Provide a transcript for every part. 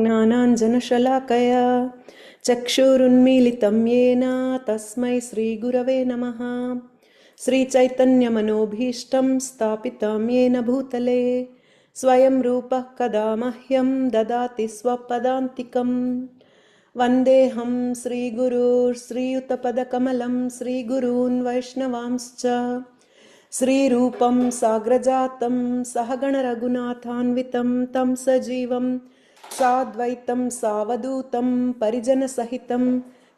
ज्ञानाञ्जनशलाकया चक्षुरुन्मीलितं येन तस्मै श्रीगुरवे नमः। श्रीचैतन्यमनोभीष्टं स्थापितं येन भूतले स्वयं रूपः कदा मह्यं ददाति स्वपदान्तिकम्। वन्देऽहं श्रीगुरुर्श्रीयुतपदकमलं श्रीगुरून् वैष्णवांश्च श्रीरूपं साग्रजातं सहगणरघुनाथान्वितं तं सजीवं साद्वैतं सावधूतं परिजनसहितं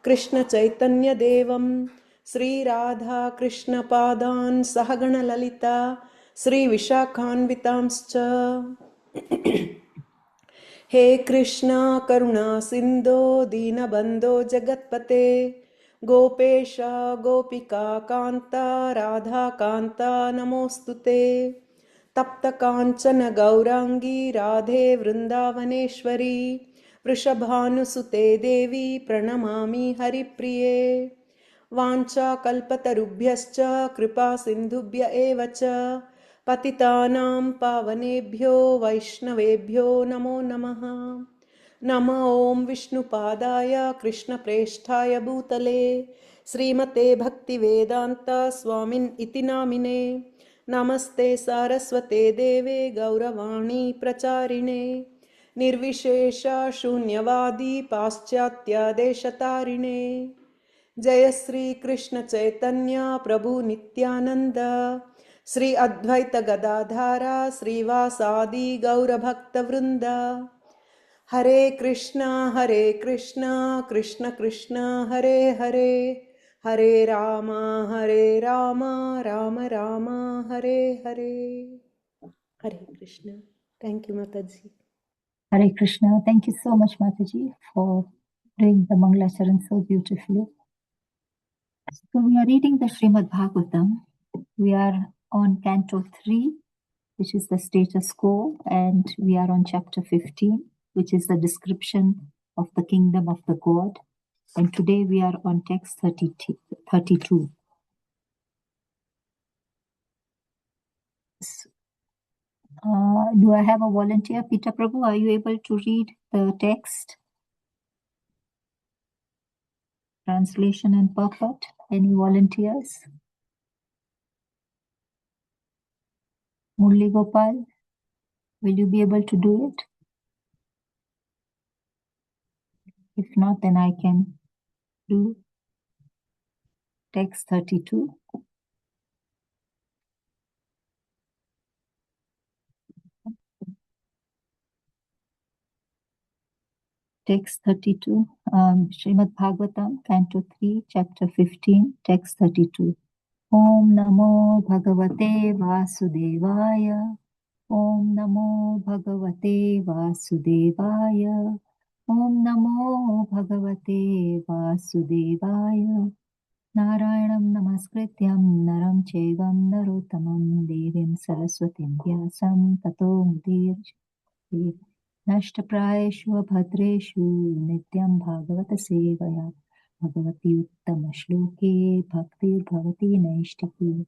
कृष्णचैतन्यदेवं श्रीराधाकृष्णपादान् सहगणललिता श्रीविशाखान्वितांश्च। हे कृष्णा करुणा सिन्धो दीनबन्धो जगत्पते गोपेश गोपिका कान्ता राधा कान्ता नमोऽस्तु ते। तप्त काञ्चन गौराङ्गी राधे वृन्दावनेश्वरी वृषभानुसुते देवी प्रणमामि हरिप्रिये। वाञ्छाकल्पतरुभ्यश्च कृपा सिन्धुभ्य एव च पतितानां पावनेभ्यो वैष्णवेभ्यो नमो नमः। नमो ॐ विष्णुपादाय कृष्णप्रेष्ठाय भूतले श्रीमते भक्तिवेदान्त स्वामिन् इति नामिने नमस्ते सारस्वते देवे गौरवाणी प्रचारिणे निर्विशेष शून्यवादी पाश्चात्यादेशतारिणे जय श्री कृष्ण चैतन्य प्रभु नित्यानंद श्री अद्वैत गदाधारा श्रीवासादि गौरभक्त वृंद। हरे कृष्णा कृष्ण कृष्ण हरे हरे हरे राम राम राम हरे हरे। हरे कृष्ण। थैंक यू माताजी। Hare Krishna. Thank you so much, Mataji, for doing the Mangalacharan so beautifully. So we are reading the Srimad Bhagavatam. We are on Canto 3, which is the status quo, and we are on chapter 15, which is the description of the kingdom of the God. And today we are on text 32. Do I have a volunteer? Peter Prabhu, are you able to read the text? Translation and purport? Any volunteers? Murli Gopal, will you be able to do it? If not, then I can do text 32. Text 32, Srimad Bhagavatam, Canto 3, Chapter 15, Text 32. Om Namo Bhagavate Vasudevaya. Om Namo Bhagavate Vasudevaya. Om Namo Bhagavate Vasudevaya. Narayanam Namaskrityam Naram Chevam Narottamam Devim Saraswatim Vyasam Tato Mudir Nashtaprayeshu Bhadreshu Nityam Bhagavata Sevaya Bhagavati Uttama Shloke Bhaktir Bhavati Naishtaki.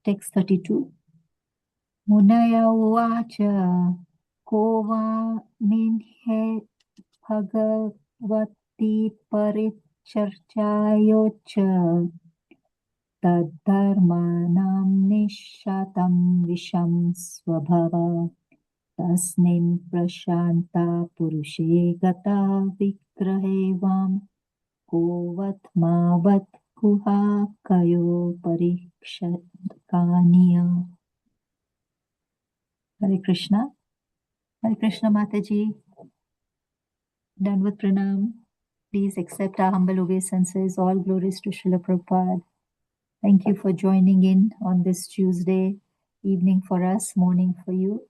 Text 32. Munaya Uvacha Kova Minhe Bhagavati Paricharchayocha Tadharmanam Nishatam Visham Swabhava Tasmin Prashanta Purushe Gata Vigrahevam Kovatmavat Kuha Kayo Parikshakaniya. Hare Krishna. Hare Krishna Mataji. Danvat Pranam. Please accept our humble obeisances. All glories to Srila Prabhupada. Thank you for joining in on this Tuesday evening for us, morning for you.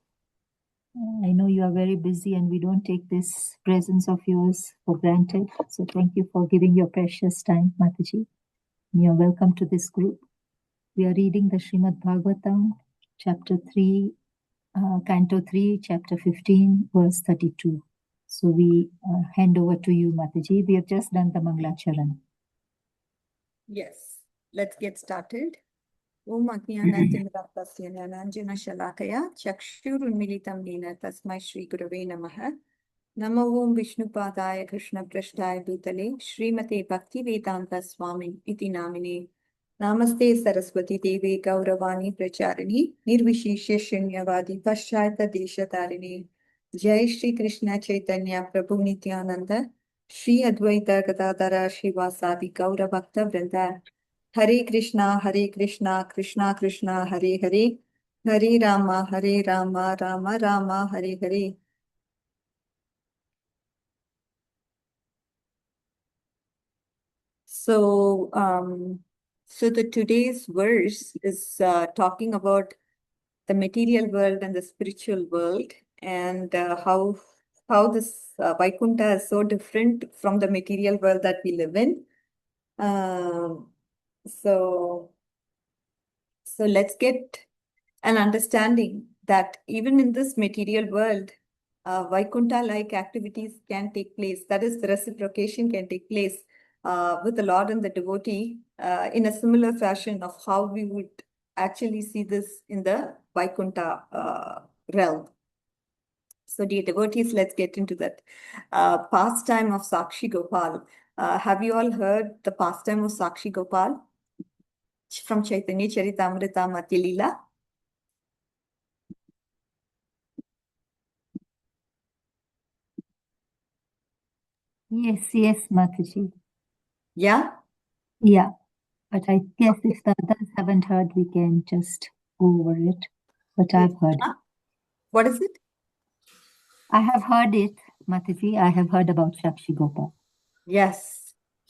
I know you are very busy and we don't take this presence of yours for granted. So thank you for giving your precious time, Mataji. You're welcome to this group. We are reading the Srimad Bhagavatam, chapter 3, Canto 3, chapter 15, verse 32. So we hand over to you, Mataji. We have just done the Mangalacharan. Yes, let's get started. Om Ajnanatimiraptasya Nananjana Shalakaya Chakshurunmilitam Nena Tasmai Shri Gurave Namaha Namo Om Vishnupadaya Krishna Prasthaya Bhutale Srimate Bhakti Vedanta Swami Iti Namine Namaste Saraswati Devi Gauravani Pracharini Nirvishishya Shunyavadi Paschayata Deshatarine Jai Shri Krishna Chaitanya Prabhu Nityananda Shri Advaita Gadadara Shivasadi Gaura Bhakta Vrinda Hare Krishna, Krishna Krishna, Hare Hare, Hare Rama, Rama Rama, Hare Hare. So, so the today's verse is talking about the material world and the spiritual world, and how this Vaikuntha is so different from the material world that we live in. So, so let's get an understanding that even in this material world, Vaikuntha-like activities can take place. That is, the reciprocation can take place with the Lord and the devotee in a similar fashion of how we would actually see this in the Vaikuntha realm. So, dear devotees, let's get into that pastime of Sakshi Gopal. Have you all heard the pastime of Sakshi Gopal from Chaitanya Charitamrita Madhya Leela? Yes, Mataji. Yeah? Yeah, but I guess if the others haven't heard, we can just go over it. But I've heard. Huh? What is it? I have heard it, Mataji. I have heard about Sakshi Gopal. Yes.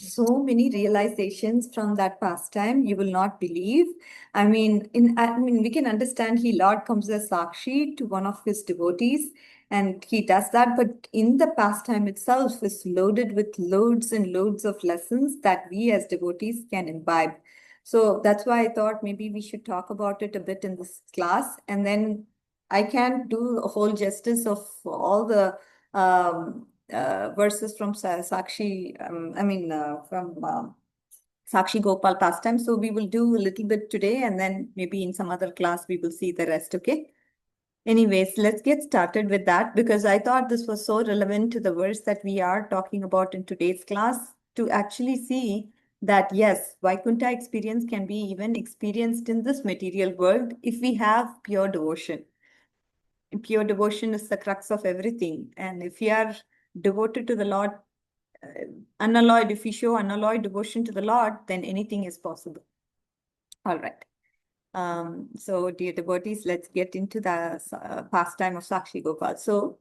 So many realizations from that pastime you will not believe. I mean, we can understand Lord comes as Sakshi to one of his devotees, and he does that, but in the pastime itself is loaded with loads and loads of lessons that we as devotees can imbibe. So that's why I thought maybe we should talk about it a bit in this class, and then I can't do a whole justice of all the verses from Sakshi, from Sakshi Gopal pastime. So we will do a little bit today, and then maybe in some other class we will see the rest, okay? Anyways, let's get started with that because I thought this was so relevant to the verse that we are talking about in today's class to actually see that yes, Vaikuntha experience can be even experienced in this material world if we have pure devotion. Pure devotion is the crux of everything. And if we are devoted to the Lord, unalloyed, if we show unalloyed devotion to the Lord, then anything is possible. All right. So, dear devotees, let's get into the pastime of Sakshi Gopal. So,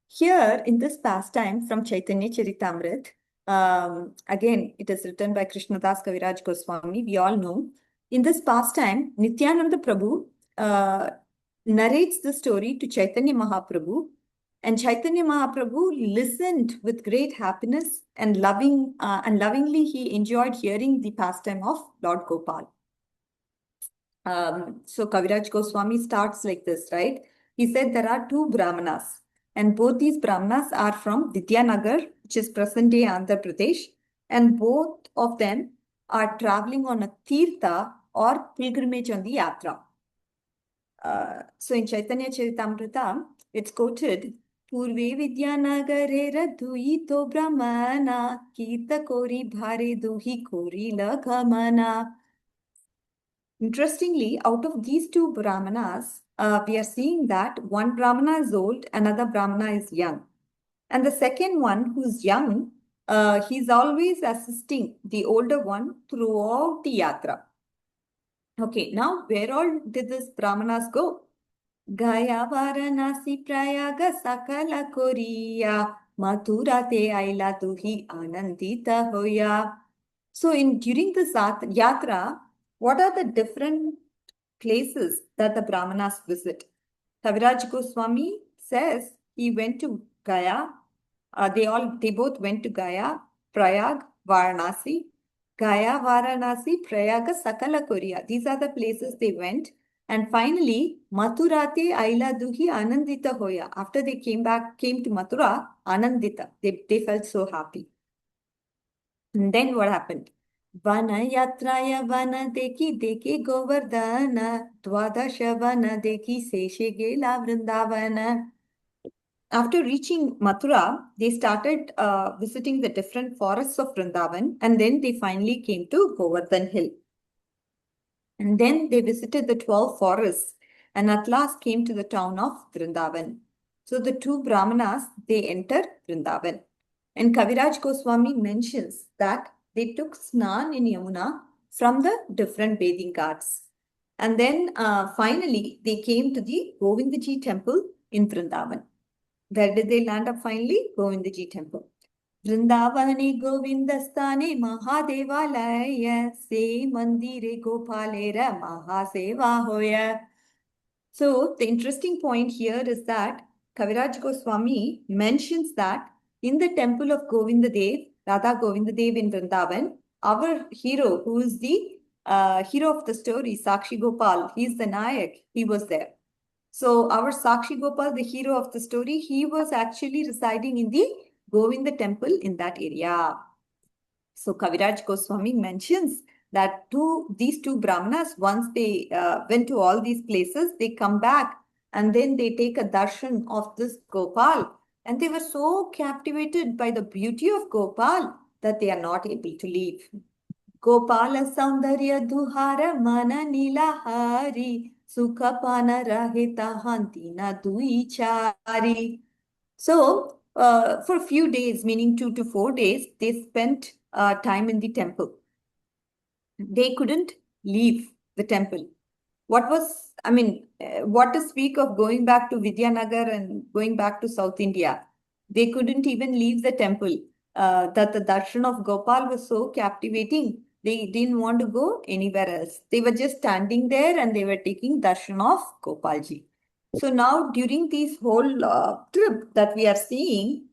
here in this pastime from Chaitanya Charitamrit, again, it is written by Krishnadas Kaviraj Goswami. We all know. In this pastime, Nityananda Prabhu narrates the story to Chaitanya Mahaprabhu, and Chaitanya Mahaprabhu listened with great happiness and lovingly he enjoyed hearing the pastime of Lord Gopal. So Kaviraj Goswami starts like this, right? He said there are two Brahmanas, and both these Brahmanas are from Vidyanagar, which is present-day Andhra Pradesh, and both of them are traveling on a tirtha or pilgrimage on the yatra. So in Chaitanya Charitamrita, it's quoted, Purve Vidyanagare Radhuito Brahmana Kita Kori Bhare Duhi Kori Lakamana. Interestingly, out of these two Brahmanas, we are seeing that one Brahmana is old, another Brahmana is young. And the second one, who's young, he's always assisting the older one throughout the yatra. Okay, now where all did these Brahmanas go? Gaya Varanasi Prayaga Sakala Koriya Mathura Te Aila Tuhi Anandita Hoya. So during this yatra, what are the different places that the Brahmanas visit? Kaviraj Goswami says he went to Gaya. They both went to Gaya, Prayag, Varanasi. Gaya, Varanasi, Prayaga, Sakala Korea. These are the places they went. And finally, Mathurate Aila Duhi Anandita Hoya. After they came to Mathura, Anandita. They felt so happy. And then what happened? Vana yatraya vana deki Govardhana, Dwadasha vana deki seshe gela Vrindavana. After reaching Mathura, they started visiting the different forests of Vrindavan, and then they finally came to Govardhan Hill. And then they visited the 12 forests and at last came to the town of Vrindavan. So the two Brahmanas, they entered Vrindavan. And Kaviraj Goswami mentions that they took snan in Yamuna from the different bathing ghats. And then finally, they came to the Govindaji temple in Vrindavan. Where did they land up finally? Govindaji temple. वृंदावने गोविंदस्थाने महादेवालय से मंदिरे गोपालेर महासेवा होय. So the interesting point here is that Kaviraj Goswami mentions that in the temple of Govindadev, Radha Govindadev in Vrindavan, our hero, who is the hero of the story, Sakshi Gopal, he is the Nayak, he was there. So our Sakshi Gopal, the hero of the story, he was actually residing in the Govinda temple in that area. So Kaviraj Goswami mentions that these two Brahmanas, once they went to all these places, they come back and then they take a darshan of this Gopal. And they were so captivated by the beauty of Gopal that they are not able to leave. Gopala Saundarya Duhara Mana Nilahari Sukhapana Rahita Hantina Duichari. So, for a few days, meaning 2 to 4 days, they spent time in the temple. They couldn't leave the temple. What to speak of going back to Vidyanagar and going back to South India? They couldn't even leave the temple. That the darshan of Gopal was so captivating, they didn't want to go anywhere else. They were just standing there and they were taking darshan of Gopalji. So now during this whole trip that we are seeing,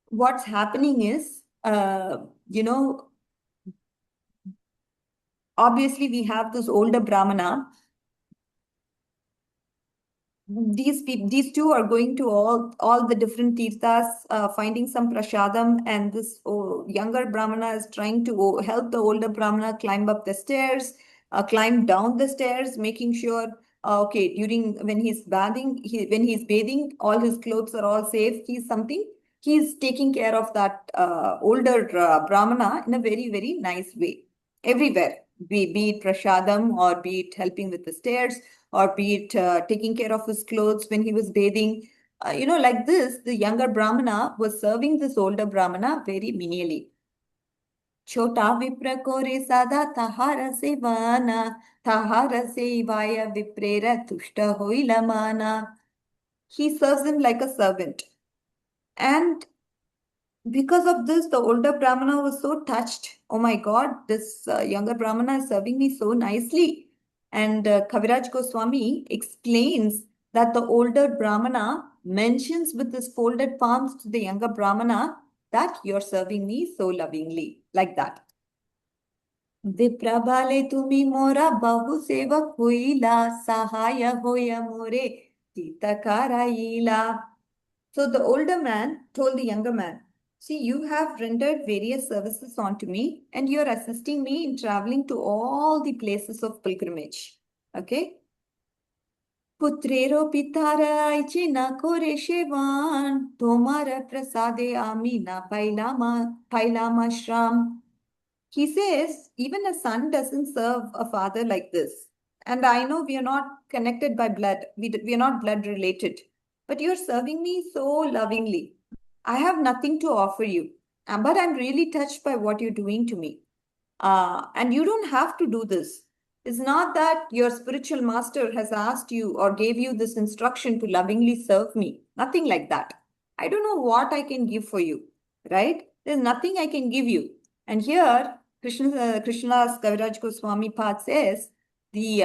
what's happening is, obviously we have this older Brahmana. These two are going to all the different tirthas, finding some prasadam, and this younger Brahmana is trying to help the older Brahmana climb up the stairs, climb down the stairs, making sure okay, during when he's bathing, all his clothes are all safe. He's taking care of that older Brahmana in a very, very nice way everywhere, be it prasadam or be it helping with the stairs or be it taking care of his clothes when he was bathing. Like this, the younger Brahmana was serving this older Brahmana very menially. Chota vipra kore sada tahara sevana, tahara sevaya viprera tushta hoilamana. He serves him like a servant. And because of this, the older Brahmana was so touched. Oh my God, this younger Brahmana is serving me so nicely. And Kaviraj Goswami explains that the older Brahmana mentions with his folded palms to the younger Brahmana that you're serving me so lovingly, like that. Viprabale tumi mora bahu sevak huila, sahaya hoya more titakaraila. So the older man told the younger man, see, you have rendered various services onto me and you are assisting me in traveling to all the places of pilgrimage. Okay? Putrero pitara aiche na kore shevan, tomara prasade amina pailama shram. He says, even a son doesn't serve a father like this. And I know we are not connected by blood. We are not blood related. But you're serving me so lovingly. I have nothing to offer you. But I'm really touched by what you're doing to me. And you don't have to do this. It's not that your spiritual master has asked you or gave you this instruction to lovingly serve me. Nothing like that. I don't know what I can give for you, right? There's nothing I can give you. And here, Krishna's Kaviraj Goswami Pad says, the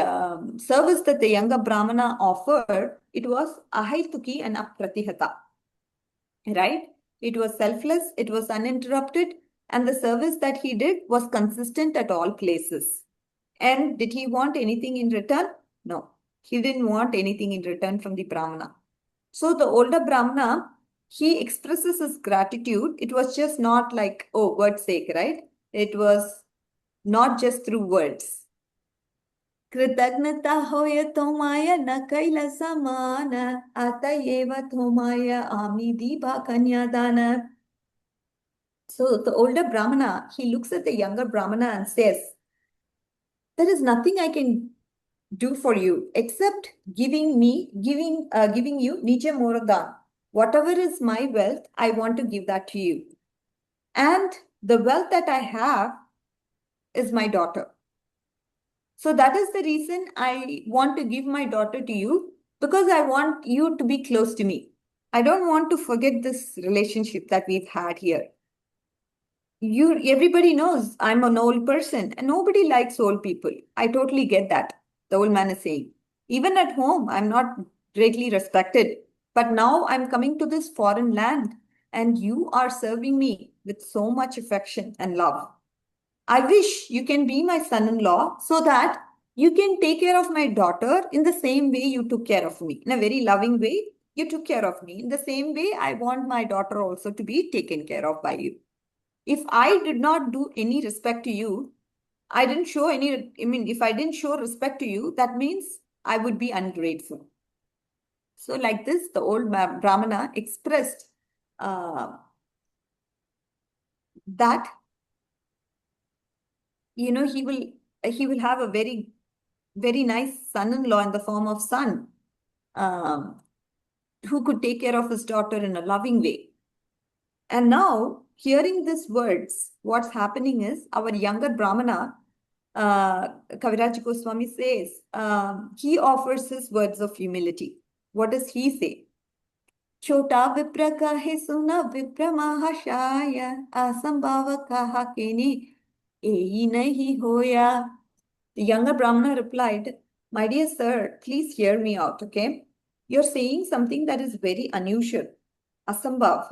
service that the younger Brahmana offered, it was ahaituki and apratihata, right? It was selfless, it was uninterrupted, and the service that he did was consistent at all places. And did he want anything in return? No, he didn't want anything in return from the Brahmana. So the older Brahmana he expresses his gratitude. It was just not like, oh, word's sake, right? It was not just through words. Kritagnata hoya tomaya na kaila samana atayeva tomaya amidi ba kanyadana. So the older Brahmana, he looks at the younger Brahmana and says, there is nothing I can do for you except giving you Nije Moradan. Whatever is my wealth, I want to give that to you. And the wealth that I have is my daughter. So that is the reason I want to give my daughter to you, because I want you to be close to me. I don't want to forget this relationship that we've had here. Everybody knows I'm an old person and nobody likes old people. I totally get that. The old man is saying, even at home, I'm not greatly respected. But now I'm coming to this foreign land and you are serving me with so much affection and love. I wish you can be my son-in-law so that you can take care of my daughter in the same way you took care of me. In a very loving way, you took care of me. In the same way, I want my daughter also to be taken care of by you. If I did not do any respect to you, if I didn't show respect to you, that means I would be ungrateful. So like this, the old Brahmana expressed that, he will have a very, very nice son-in-law in the form of son, who could take care of his daughter in a loving way. And now, hearing these words, what's happening is our younger Brahmana, Kaviraj Goswami says, he offers his words of humility. What does he say? Chota vipra kahe suna vipra mahashaya asambhava kaha kene ehi nahi hoya. The younger Brahmana replied, my dear sir, please hear me out, okay? You're saying something that is very unusual. Asambhav,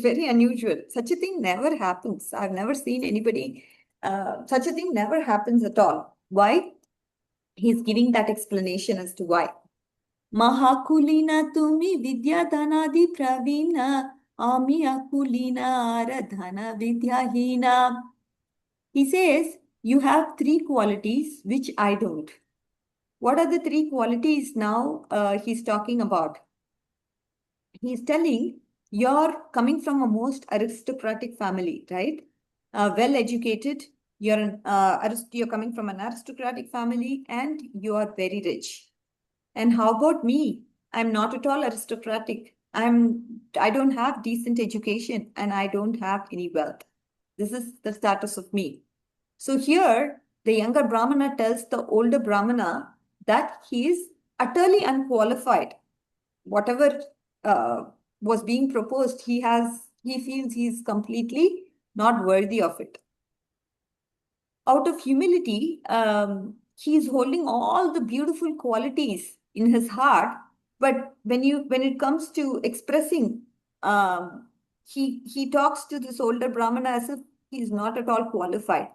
very unusual. Such a thing never happens. I've never seen anybody, such a thing never happens at all. Why? He's giving that explanation as to why. Mahakulina tumi vidya dhanadi pravina ami akulina aradhana vidyahina. He says, you have three qualities which I don't. What are the three qualities now he's talking about? He's telling, you're coming from a most aristocratic family, right? Well educated, you're coming from an aristocratic family and you are very rich. And how about me? I'm not at all aristocratic. I don't have decent education and I don't have any wealth. This is the status of me. So here, the younger Brahmana tells the older Brahmana that he is utterly unqualified. Whatever was being proposed, he feels he's completely not worthy of it. Out of humility, he's holding all the beautiful qualities in his heart, but when it comes to expressing, he talks to this older Brahmana as if he's not at all qualified.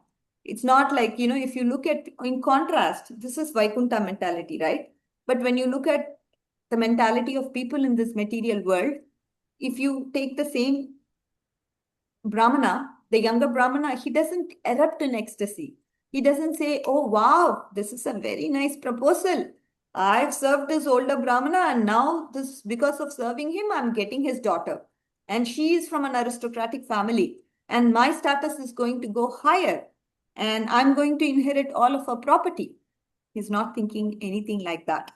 It's not like, if you look at, in contrast, this is Vaikuntha mentality, right? But when you look at the mentality of people in this material world, if you take the same Brahmana, the younger Brahmana, he doesn't erupt in ecstasy. He doesn't say, oh, wow, this is a very nice proposal. I've served this older Brahmana and now because of serving him, I'm getting his daughter. And she is from an aristocratic family. And my status is going to go higher. And I'm going to inherit all of her property. He's not thinking anything like that.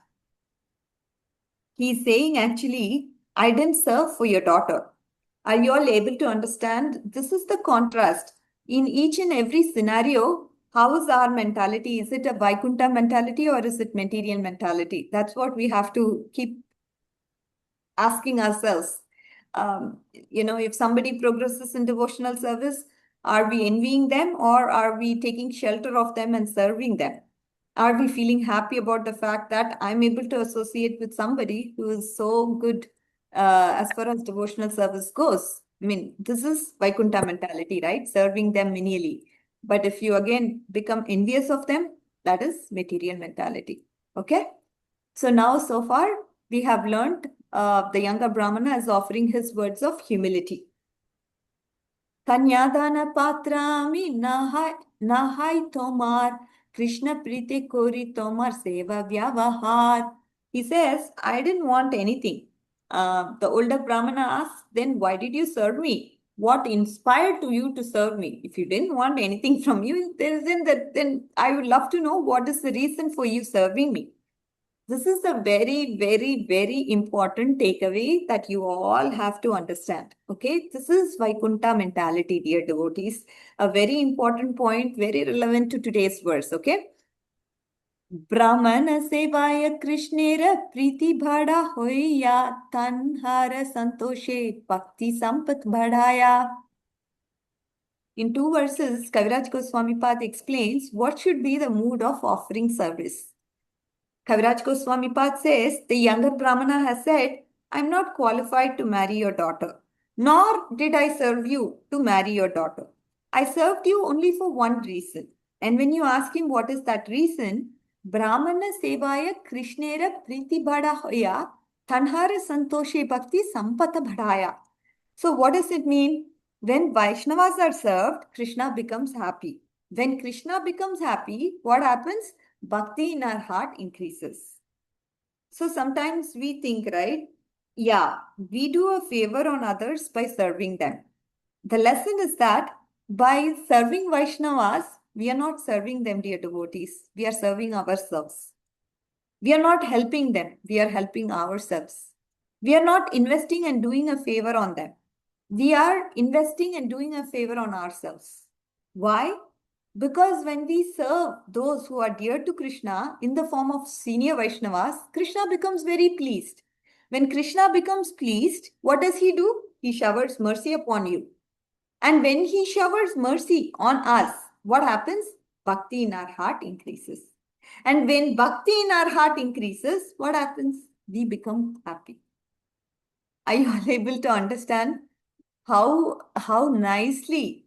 He's saying, actually, I didn't serve for your daughter. Are you all able to understand? This is the contrast. In each and every scenario, how is our mentality? Is it a Vaikuntha mentality or is it material mentality? That's what we have to keep asking ourselves. If somebody progresses in devotional service, are we envying them or are we taking shelter of them and serving them? Are we feeling happy about the fact that I'm able to associate with somebody who is so good as far as devotional service goes? I mean, this is Vaikuntha mentality, right? Serving them menially. But if you again become envious of them, that is material mentality. Okay? So now, so far, we have learned the younger Brahmana is offering his words of humility. Kanyadana patrami nahai tomar Krishna priti kori tomar seva vyavahar. He says, I didn't want anything. The older Brahmana asks, then why did you serve me? What inspired you to serve me? If you didn't want anything from you, then I would love to know what is the reason for you serving me. This is a very, very, very important takeaway that you all have to understand. Okay, this is Vaikuntha mentality, dear devotees. A very important point, very relevant to today's verse. Okay, Brahmana sevaya Krishnera priti bhada hoya tanhara santoshe bhakti sampat bhadaya. In two verses, Kaviraj Goswami Pad explains what should be the mood of offering service. Kaviraj Goswami Pad says, the younger Brahmana has said, I'm not qualified to marry your daughter, nor did I serve you to marry your daughter. I served you only for one reason. And when you ask him what is that reason, Brahmana sevaya Krishnera priti bhada hoya tanhara santoshe bhakti sampata bhadaya. So what does it mean? When Vaishnavas are served, Krishna becomes happy. When Krishna becomes happy, what happens? Bhakti in our heart increases. So sometimes we think, right? Yeah, we do a favor on others by serving them. The lesson is that by serving Vaishnavas, we are not serving them, dear devotees. We are serving ourselves. We are not helping them. We are helping ourselves. We are not investing and doing a favor on them. We are investing and doing a favor on ourselves. Why? Because when we serve those who are dear to Krishna in the form of senior Vaishnavas, Krishna becomes very pleased. When Krishna becomes pleased, what does he do? He showers mercy upon you. And when he showers mercy on us, what happens? Bhakti in our heart increases. And when bhakti in our heart increases, what happens? We become happy. Are you all able to understand how nicely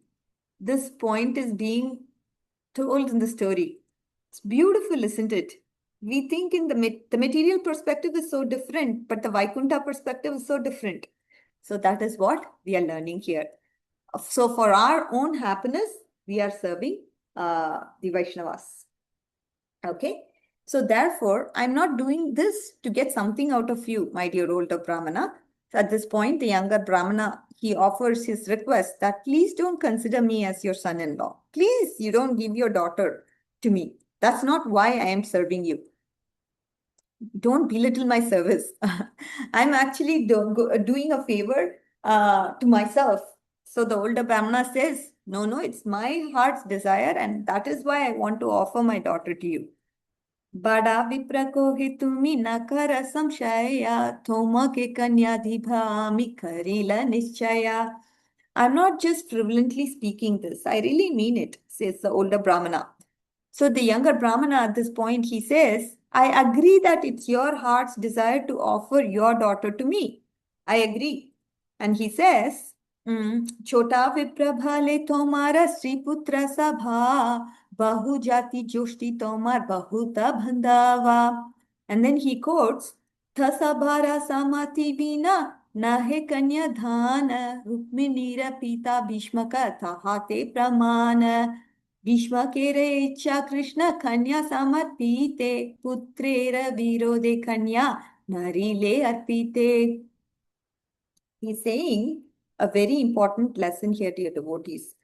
this point is being told in the story? It's beautiful, isn't it? We think in the material perspective is so different, but the Vaikuntha perspective is so different. So that is what we are learning here. So for our own happiness, we are serving the Vaishnavas. Okay. So therefore, I'm not doing this to get something out of you, my dear older Brahmana. So at this point, the younger Brahmana, he offers his request that please don't consider me as your son-in-law. Please, you don't give your daughter to me. That's not why I am serving you. Don't belittle my service. I'm actually doing a favor to myself. So the older Brahmana says, no, it's my heart's desire, and that is why I want to offer my daughter to you. Bada viprako hitumi nakara samshaya thoma ke kanyadhibhami karila nischaya. I'm not just frivolently speaking this. I really mean it, says the older Brahmana. So the younger Brahmana at this point, he says, I agree that it's your heart's desire to offer your daughter to me. I agree. And he says, Chota viprabhale tomara Sri Putra Sabha Bahu Jati Joshti Tomar Bahuta Bhandava. And then he quotes, Thasabhara Samati Vina Nahe Kanya Dhana Rukminira Pita Bhishmaka Tahate Pramana. Bhishma Kere Icha Krishna Kanya Samarpite Putrera Virode Kanya Narile Arpite. He's saying a very important lesson here, dear devotees.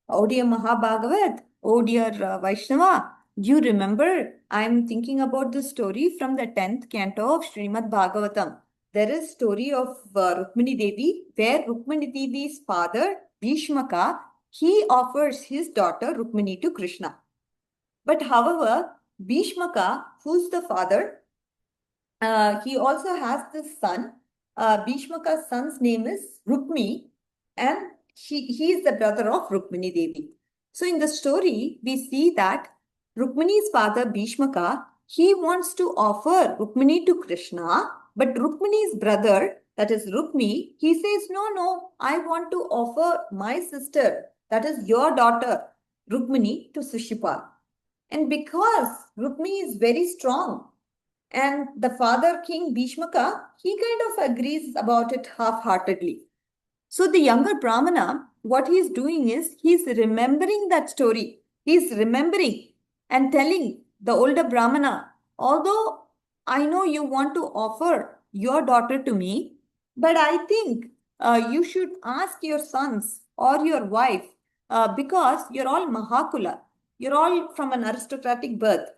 Oh dear Mahabhagavat, oh dear Vaishnava, you remember, I'm thinking about the story from the 10th canto of Srimad Bhagavatam. There is story of Rukmini Devi, where Rukmini Devi's father, Bhishmaka, he offers his daughter Rukmini to Krishna. But however, Bhishmaka, who's the father, he also has this son. Bhishmaka's son's name is Rukmi, and he is the brother of Rukmini Devi. So in the story, we see that Rukmini's father Bhishmaka, he wants to offer Rukmini to Krishna, but Rukmini's brother, that is Rukmi, he says, no, I want to offer my sister, that is your daughter, Rukmini, to Sushipal. And because Rukmi is very strong, And the father king Bhishmaka, he kind of agrees about it half-heartedly. So the younger Brahmana, what he is doing is he's remembering that story. He's remembering and telling the older Brahmana, although I know you want to offer your daughter to me, but I think you should ask your sons or your wife because you're all Mahakula. You're all from an aristocratic birth.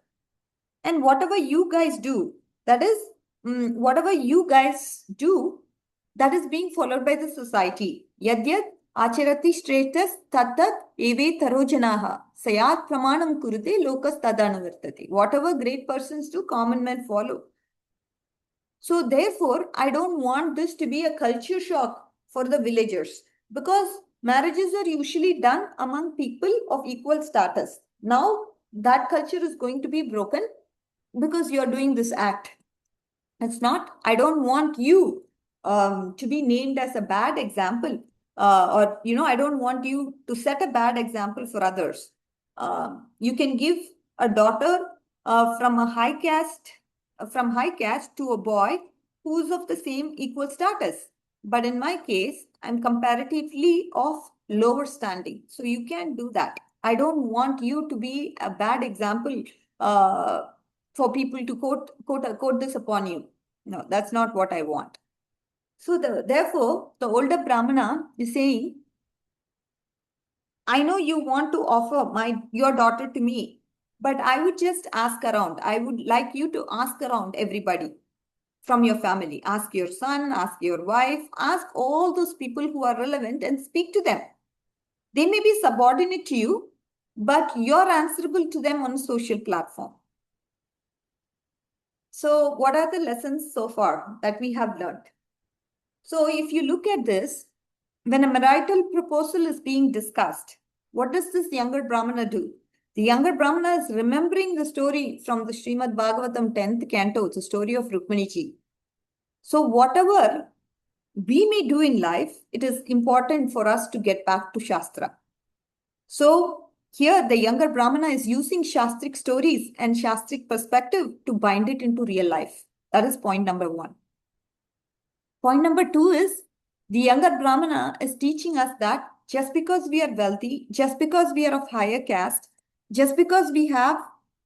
And whatever you guys do, that is, whatever you guys do, that is being followed by the society. Yadyat acharati shretas tattat eve tarojanaha sayat pramanam kurute lokas tadanavartate. Whatever great persons do, common men follow. So therefore, I don't want this to be a culture shock for the villagers, because marriages are usually done among people of equal status. Now that culture is going to be broken because you're doing this act. It's not, I don't want you to be named as a bad example, or, I don't want you to set a bad example for others. You can give a daughter from high caste to a boy who's of the same equal status. But in my case, I'm comparatively of lower standing. So you can't do that. I don't want you to be a bad example for people to quote this upon you. No, that's not what I want. So therefore, the older Brahmana is saying, I know you want to offer your daughter to me, but I would just ask around. I would like you to ask around everybody from your family. Ask your son, ask your wife, ask all those people who are relevant and speak to them. They may be subordinate to you, but you're answerable to them on a social platform. So what are the lessons so far that we have learned? So if you look at this, when a marital proposal is being discussed, what does this younger Brahmana do? The younger Brahmana is remembering the story from the Srimad Bhagavatam 10th canto. It's a story of Rukminiji. So whatever we may do in life, it is important for us to get back to Shastra. So here the younger Brahmana is using Shastric stories and Shastric perspective to bind it into real life. That is point number one. Point number two is the younger Brahmana is teaching us that just because we are wealthy, just because we are of higher caste, just because we have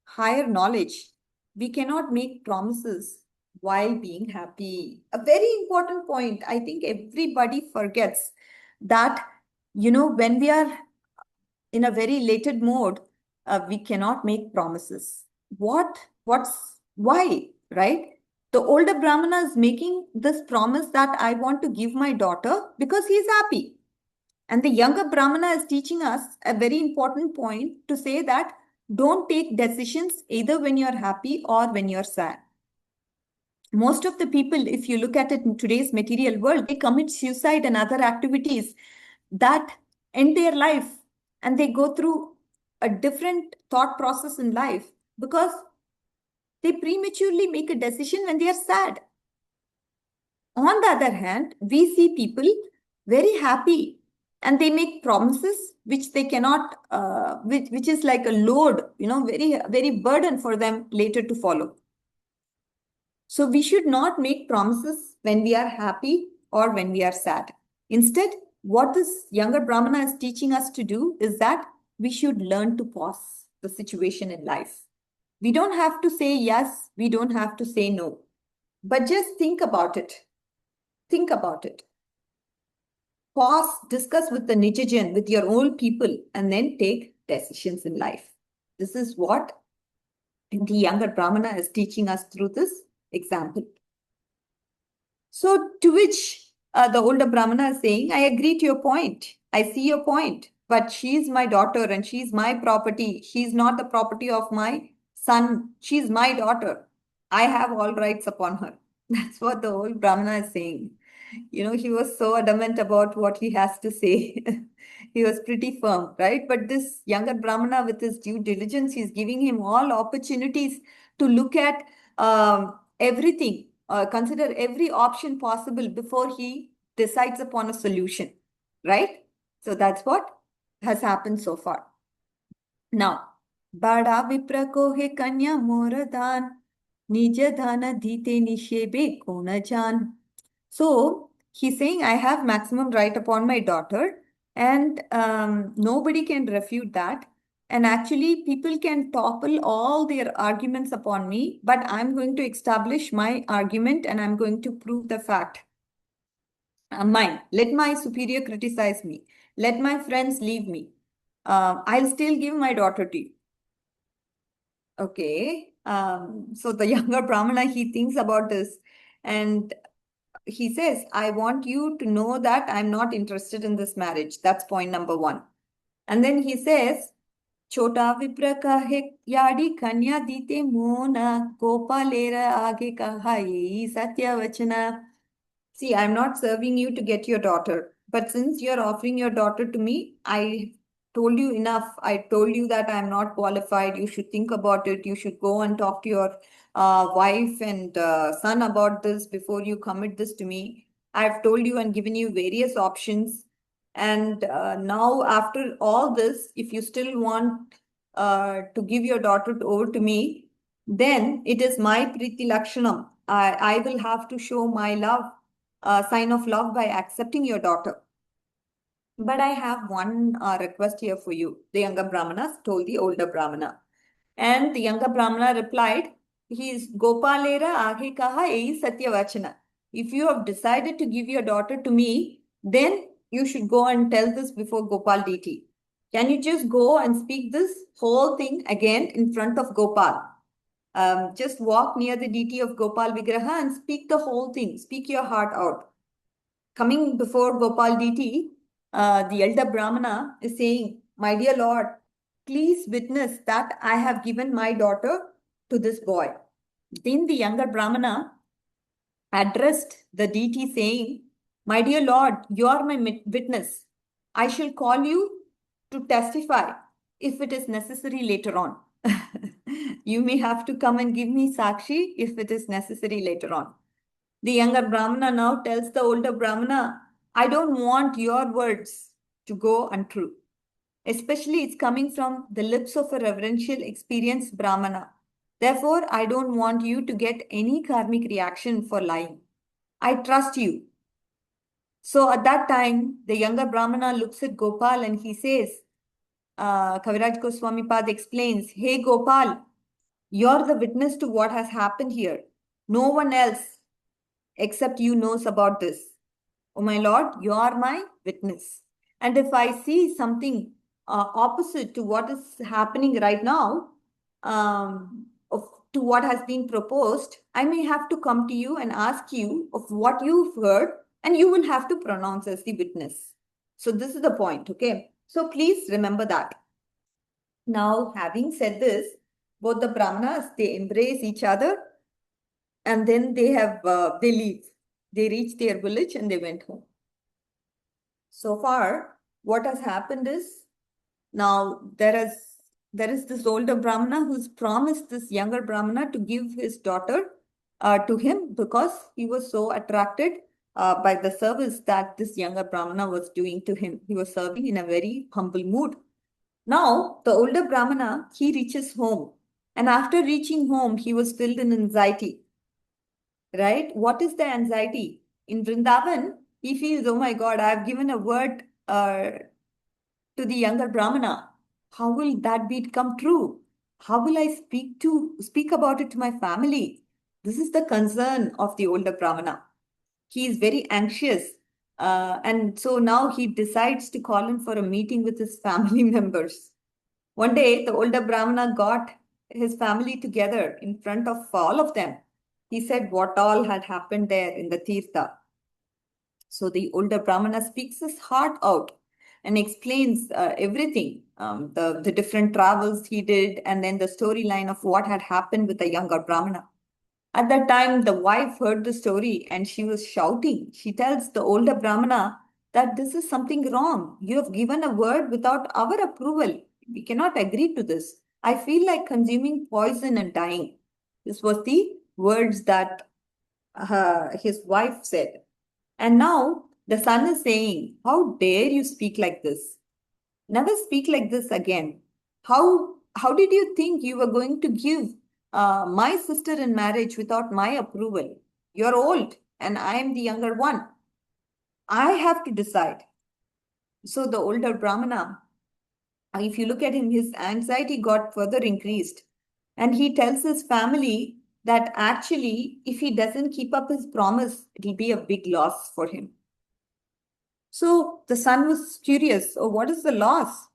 higher knowledge, we cannot make promises while being happy. A very important point. I think everybody forgets that, when we are in a very elated mode, we cannot make promises. Why, right? The older Brahmana is making this promise that I want to give my daughter because he is happy. And the younger Brahmana is teaching us a very important point to say that don't take decisions either when you're happy or when you're sad. Most of the people, if you look at it in today's material world, they commit suicide and other activities that end their life, and they go through a different thought process in life because they prematurely make a decision when they are sad. On the other hand, we see people very happy and they make promises which they cannot, which is like a load, very, very burden for them later to follow. So we should not make promises when we are happy or when we are sad. Instead, what this younger Brahmana is teaching us to do is that we should learn to pause the situation in life. We don't have to say yes, we don't have to say no, but just think about it. Think about it. Pause, discuss with the Nijajan, with your own people, and then take decisions in life. This is what the younger Brahmana is teaching us through this example. So to which the older Brahmana is saying, I agree to your point. I see your point, but she's my daughter and she's my property. She's not the property of my son. She's my daughter. I have all rights upon her. That's what the old Brahmana is saying. He was so adamant about what he has to say. He was pretty firm, right? But this younger Brahmana, with his due diligence, he's giving him all opportunities to look at everything, consider every option possible before he decides upon a solution, right? So that's what has happened so far. Now, Bada Vipra ko he kanya moradan Nija dhana dite nishebe kona jan. So he's saying, I have maximum right upon my daughter, and nobody can refute that. And actually, people can topple all their arguments upon me, but I'm going to establish my argument and I'm going to prove the fact. Mine. Let my superior criticize me. Let my friends leave me. I'll still give my daughter to you. Okay. So the younger Brahmana, he thinks about this and he says, I want you to know that I'm not interested in this marriage. That's point number one. And then he says, Chota Vipra kahe yadi kanya dite mona gopalera age kaha yei satya vachana. See, I'm not serving you to get your daughter, but since you're offering your daughter to me, I told you enough. I told you that I'm not qualified. You should think about it. You should go and talk to your wife and son about this before you commit this to me. I've told you and given you various options. And now, after all this, if you still want to give your daughter over to me, then it is my Priti Lakshanam. I will have to show my love sign of love by accepting your daughter. But I have one request here for you. The younger Brahmana told the older Brahmana. And the younger Brahmana replied, he is Gopalera age kaha ei satya vachana. If you have decided to give your daughter to me, then you should go and tell this before Gopal deity. Can you just go and speak this whole thing again in front of Gopal? Just walk near the deity of Gopal Vigraha and speak the whole thing. Speak your heart out. Coming before Gopal deity, the elder Brahmana is saying, my dear Lord, please witness that I have given my daughter to this boy. Then the younger Brahmana addressed the deity saying, my dear Lord, you are my witness. I shall call you to testify if it is necessary later on. You may have to come and give me Sakshi if it is necessary later on. The younger Brahmana now tells the older Brahmana, I don't want your words to go untrue. Especially it's coming from the lips of a reverential, experienced Brahmana. Therefore, I don't want you to get any karmic reaction for lying. I trust you. So at that time, the younger Brahmana looks at Gopal and he says, Kaviraj Goswami Pad explains, hey Gopal, you're the witness to what has happened here. No one else except you knows about this. Oh my Lord, you are my witness. And if I see something opposite to what is happening right now, to what has been proposed, I may have to come to you and ask you of what you've heard, and you will have to pronounce as the witness. So this is the point, okay? So please remember that. Now, having said this, both the Brahmanas, they embrace each other, and then they leave. They reach their village and they went home. So far, what has happened is, now there is this older Brahmana who's promised this younger Brahmana to give his daughter to him because he was so attracted by the service that this younger Brahmana was doing to him. He was serving in a very humble mood. Now, the older Brahmana, he reaches home. And after reaching home, he was filled in anxiety. Right? What is the anxiety? In Vrindavan, he feels, oh my God, I've given a word to the younger Brahmana. How will that become true? How will I speak about it to my family? This is the concern of the older Brahmana. He is very anxious. And so now he decides to call in for a meeting with his family members. One day, the older Brahmana got his family together in front of all of them. He said what all had happened there in the Tirtha. So the older Brahmana speaks his heart out and explains everything, the different travels he did, and then the storyline of what had happened with the younger Brahmana. At that time, the wife heard the story and she was shouting. She tells the older Brahmana that this is something wrong. You have given a word without our approval. We cannot agree to this. I feel like consuming poison and dying. This was the words that his wife said. And now the son is saying, how dare you speak like this? Never speak like this again. How did you think you were going to give my sister in marriage without my approval. You're old and I am the younger one. I have to decide. So the older Brahmana, if you look at him, his anxiety got further increased. And he tells his family that actually, if he doesn't keep up his promise, it'll be a big loss for him. So the son was curious. Oh, what is the loss?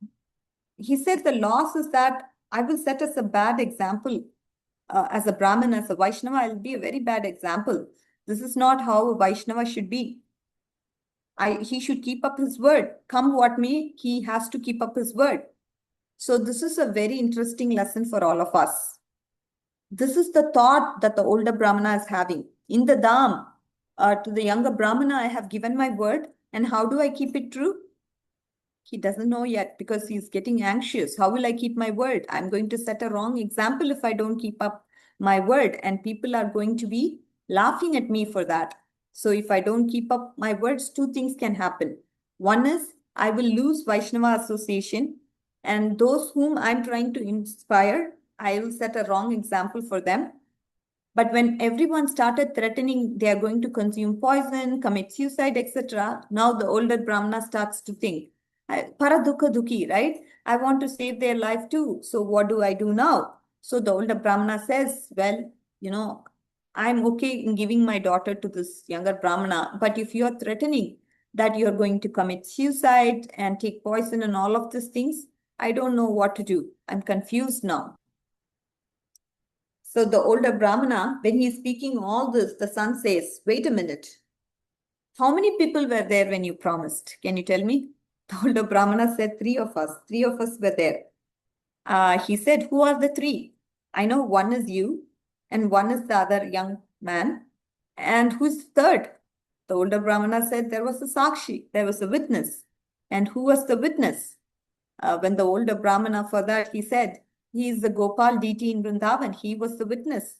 He said the loss is that I will set as a bad example. As a Brahmin, as a Vaishnava, I'll be a very bad example. This is not how a Vaishnava should be. He should keep up his word. Come what may, he has to keep up his word. So this is a very interesting lesson for all of us. This is the thought that the older Brahmana is having. In the Dham, to the younger Brahmana, I have given my word. And how do I keep it true? He doesn't know yet because he's getting anxious. How will I keep my word? I'm going to set a wrong example if I don't keep up my word. And people are going to be laughing at me for that. So if I don't keep up my words, two things can happen. One is I will lose Vaishnava association. And those whom I'm trying to inspire, I will set a wrong example for them. But when everyone started threatening they are going to consume poison, commit suicide, etc., now the older Brahmana starts to think, Paradukha Dukhi, right? I want to save their life too. So what do I do now? So the older Brahmana says, well, I'm okay in giving my daughter to this younger Brahmana, but if you're threatening that you're going to commit suicide and take poison and all of these things, I don't know what to do. I'm confused now. So the older Brahmana, when he's speaking all this, the son says, wait a minute. How many people were there when you promised? Can you tell me? The older Brahmana said, 3 of us. 3 of us were there. He said, who are the 3? I know one is you and one is the other young man. And who's the third? The older Brahmana said, there was a Sakshi, there was a witness. And who was the witness? When the older Brahmana for that, he said, he is the Gopal deity in Vrindavan. He was the witness.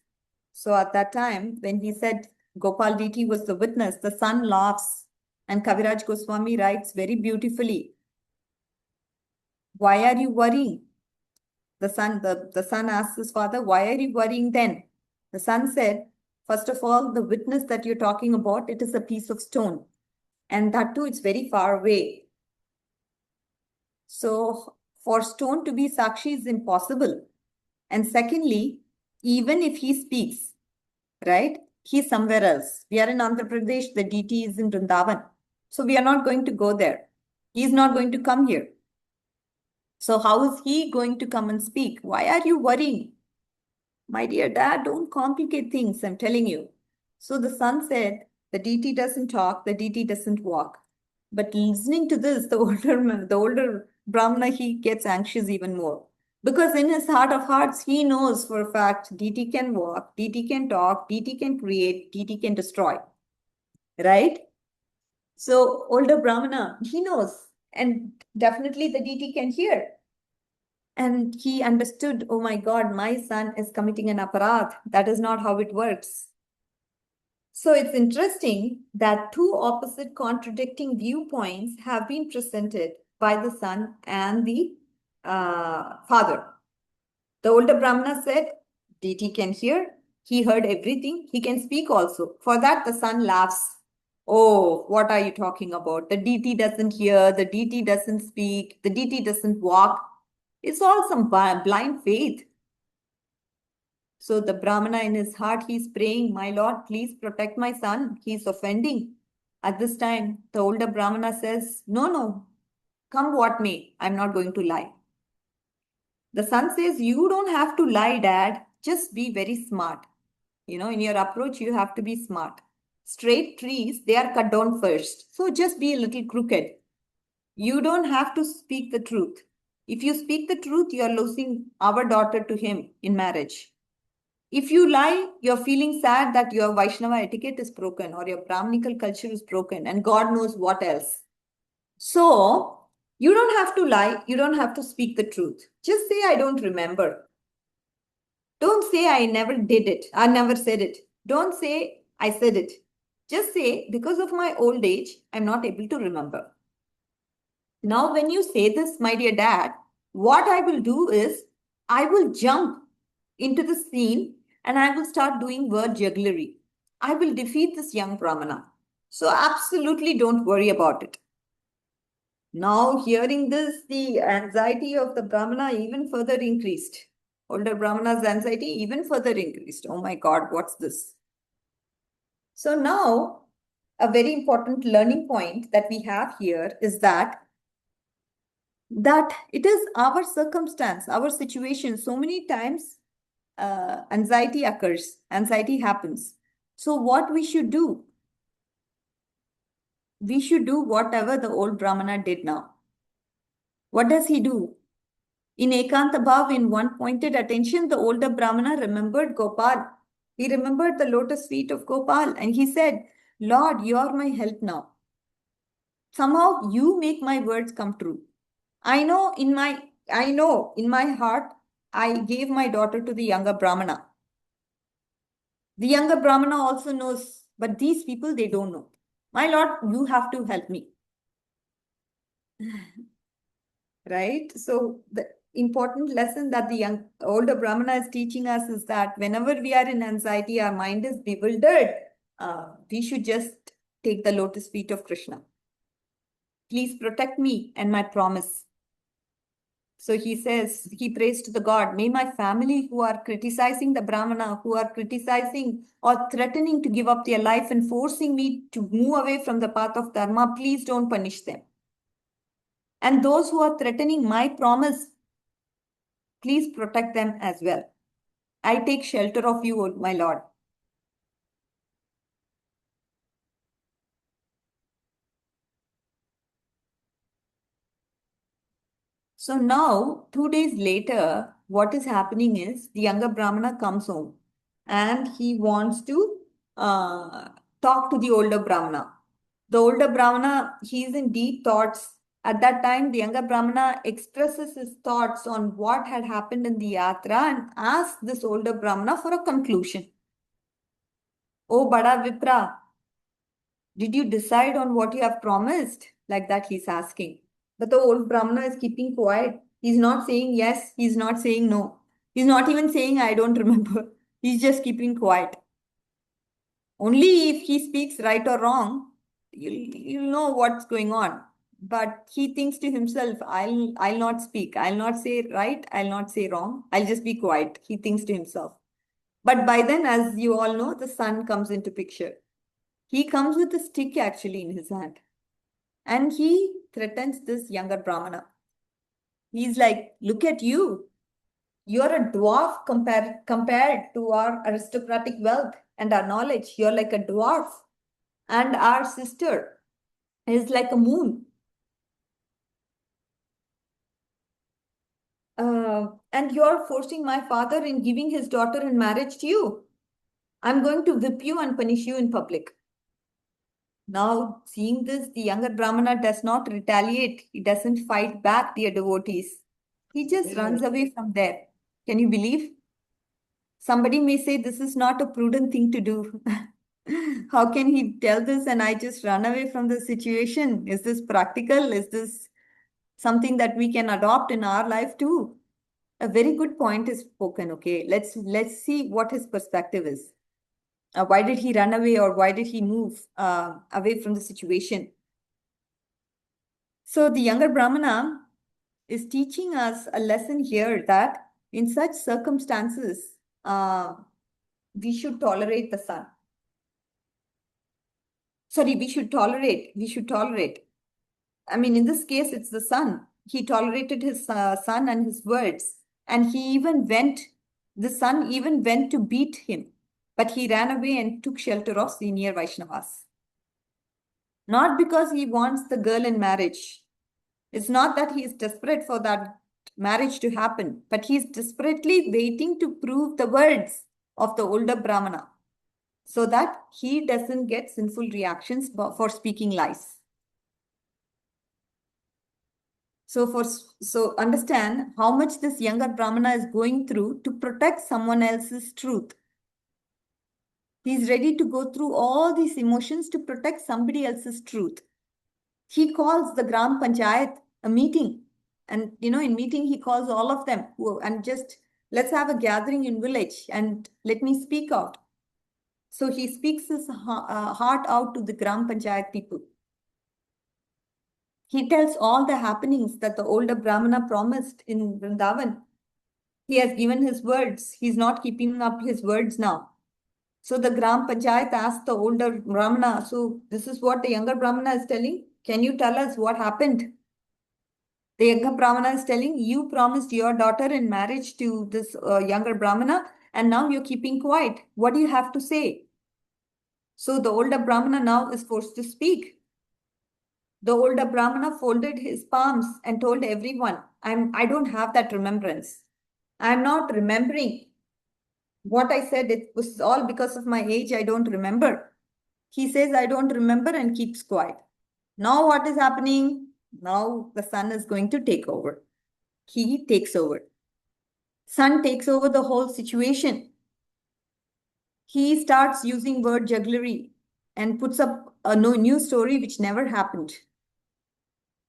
So at that time, when he said Gopal deity was the witness, the son laughs. And Kaviraj Goswami writes very beautifully, why are you worrying? The son asks his father, why are you worrying then? The son said, first of all, the witness that you're talking about, it is a piece of stone. And that too, it's very far away. So for stone to be Sakshi is impossible. And secondly, even if he speaks, right, he's somewhere else. We are in Andhra Pradesh, the deity is in Vrindavan. So we are not going to go there. He's not going to come here. So how is he going to come and speak? Why are you worrying? My dear dad, don't complicate things, I'm telling you. So the son said, the deity doesn't talk, the deity doesn't walk. But listening to this, the older Brahmana, he gets anxious even more. Because in his heart of hearts, he knows for a fact, deity can walk, deity can talk, deity can create, deity can destroy. Right? So older Brahmana, he knows. And definitely the deity can hear. And he understood, oh my God, my son is committing an aparadh. That is not how it works. So it's interesting that 2 opposite contradicting viewpoints have been presented by the son and the father. The older Brahmana said, deity can hear. He heard everything. He can speak also. For that, the son laughs. Oh, what are you talking about? The deity doesn't hear. The deity doesn't speak. The deity doesn't walk. It's all some blind faith. So the Brahmana in his heart, he's praying, my Lord, please protect my son. He's offending. At this time, the older Brahmana says, no, come what may, I'm not going to lie. The son says, you don't have to lie, Dad. Just be very smart. In your approach, you have to be smart. Straight trees, they are cut down first. So just be a little crooked. You don't have to speak the truth. If you speak the truth, you are losing our daughter to him in marriage. If you lie, you're feeling sad that your Vaishnava etiquette is broken or your Brahminical culture is broken and God knows what else. So, you don't have to lie. You don't have to speak the truth. Just say, I don't remember. Don't say, I never did it. I never said it. Don't say, I said it. Just say, because of my old age, I'm not able to remember. Now, when you say this, my dear dad, what I will do is, I will jump into the scene and I will start doing word jugglery. I will defeat this young Brahmana. So absolutely don't worry about it. Now, hearing this, the anxiety of the Brahmana even further increased. Older Brahmana's anxiety even further increased. Oh my God, what's this? So now, a very important learning point that we have here is that it is our circumstance, our situation. So many times, anxiety occurs, anxiety happens. So what we should do? We should do whatever the old Brahmana did now. What does he do? In Ekanta Bhav, in one pointed attention, the older Brahmana remembered Gopal. He remembered the lotus feet of Gopal and he said, Lord, you are my help now. Somehow you make my words come true. I know in my heart, I gave my daughter to the younger Brahmana. The younger Brahmana also knows, but these people, they don't know. My Lord, you have to help me. Right? So the important lesson that the older Brahmana is teaching us is that whenever we are in anxiety, our mind is bewildered, we should just take the lotus feet of Krishna. Please protect me and my promise. So he says, he prays to the God, may my family who are criticizing the Brahmana, who are criticizing or threatening to give up their life and forcing me to move away from the path of Dharma, please don't punish them. And those who are threatening my promise, please protect them as well. I take shelter of you, my Lord. So now, 2 days later, what is happening is the younger Brahmana comes home and he wants to talk to the older Brahmana. The older Brahmana, he is in deep thoughts. At that time, the younger Brahmana expresses his thoughts on what had happened in the yatra and asks this older Brahmana for a conclusion. Oh, Bada Vipra, did you decide on what you have promised? Like that, he's asking. But the old Brahmana is keeping quiet. He's not saying yes, he's not saying no. He's not even saying, I don't remember. He's just keeping quiet. Only if he speaks right or wrong, you'll know what's going on. But he thinks to himself, I'll not speak. I'll not say right. I'll not say wrong. I'll just be quiet. He thinks to himself. But by then, as you all know, the sun comes into picture. He comes with a stick actually in his hand. And he threatens this younger Brahmana. He's like, look at you. You're a dwarf compared to our aristocratic wealth and our knowledge. You're like a dwarf. And our sister is like a moon. And you're forcing my father in giving his daughter in marriage to you. I'm going to whip you and punish you in public. Now, seeing this, the younger Brahmana does not retaliate. He doesn't fight back, dear devotees. He just runs away from there. Can you believe? Somebody may say this is not a prudent thing to do. How can he tell this and I just run away from the situation? Is this practical? Is this something that we can adopt in our life too? A very good point is spoken. Okay, let's see what his perspective is. Why did he run away or why did he move away from the situation? So the younger Brahmana is teaching us a lesson here that in such circumstances, we should tolerate the sun. Sorry, we should tolerate. I mean, in this case, it's the sun. He tolerated his son and his words. And the son even went to beat him. But he ran away and took shelter of senior Vaishnavas. Not because he wants the girl in marriage. It's not that he is desperate for that marriage to happen, but he is desperately waiting to prove the words of the older Brahmana so that he doesn't get sinful reactions for speaking lies. So understand how much this younger Brahmana is going through to protect someone else's truth. He's ready to go through all these emotions to protect somebody else's truth. He calls the Gram Panchayat a meeting. And, in meeting, he calls all of them and just let's have a gathering in village and let me speak out. So he speaks his heart out to the Gram Panchayat people. He tells all the happenings that the older Brahmana promised in Vrindavan. He has given his words. He's not keeping up his words now. So the Gram Panchayat asked the older Brahmana, so this is what the younger Brahmana is telling. Can you tell us what happened? The younger Brahmana is telling, you promised your daughter in marriage to this younger Brahmana, and now you're keeping quiet. What do you have to say? So the older Brahmana now is forced to speak. The older Brahmana folded his palms and told everyone, I don't have that remembrance. I'm not remembering what I said. It was all because of my age. I don't remember. He says, I don't remember, and keeps quiet. Now what is happening? Now the son is going to take over. He takes over. Son takes over the whole situation. He starts using word jugglery and puts up a new story which never happened.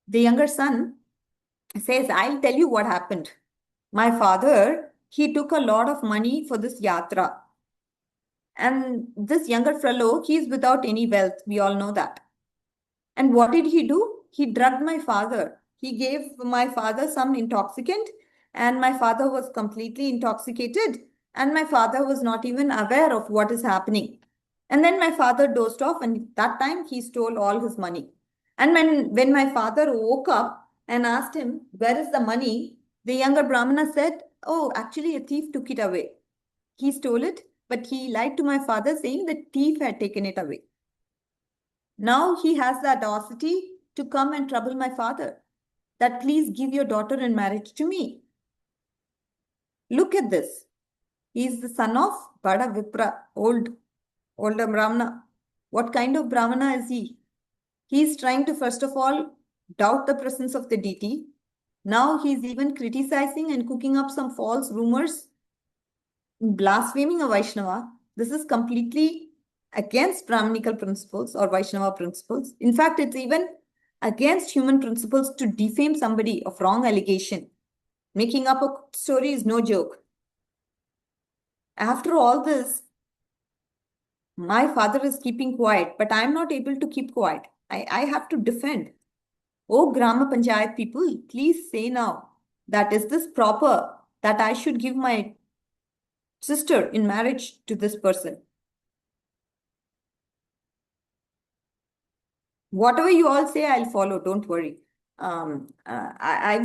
The younger son says, I'll tell you what happened. My father, he took a lot of money for this yatra. And this younger fellow, he is without any wealth. We all know that. And what did he do? He drugged my father. He gave my father some intoxicant, and my father was completely intoxicated, and my father was not even aware of what is happening. And then my father dozed off, and that time he stole all his money. And when my father woke up and asked him, where is the money? The younger Brahmana said, oh, actually a thief took it away. He stole it, but he lied to my father saying the thief had taken it away. Now he has the audacity to come and trouble my father, that please give your daughter in marriage to me. Look at this. He is the son of Bada Vipra, older Brahmana. What kind of Brahmana is he? He is trying to, first of all, doubt the presence of the deity. Now he is even criticizing and cooking up some false rumors, blaspheming a Vaishnava. This is completely against Brahminical principles or Vaishnava principles. In fact, it's even against human principles to defame somebody of wrong allegation. Making up a story is no joke. After all this, my father is keeping quiet, but I'm not able to keep quiet. I have to defend. Oh, Grama Panchayat people, please say now that is this proper that I should give my sister in marriage to this person? Whatever you all say, I'll follow. Don't worry. I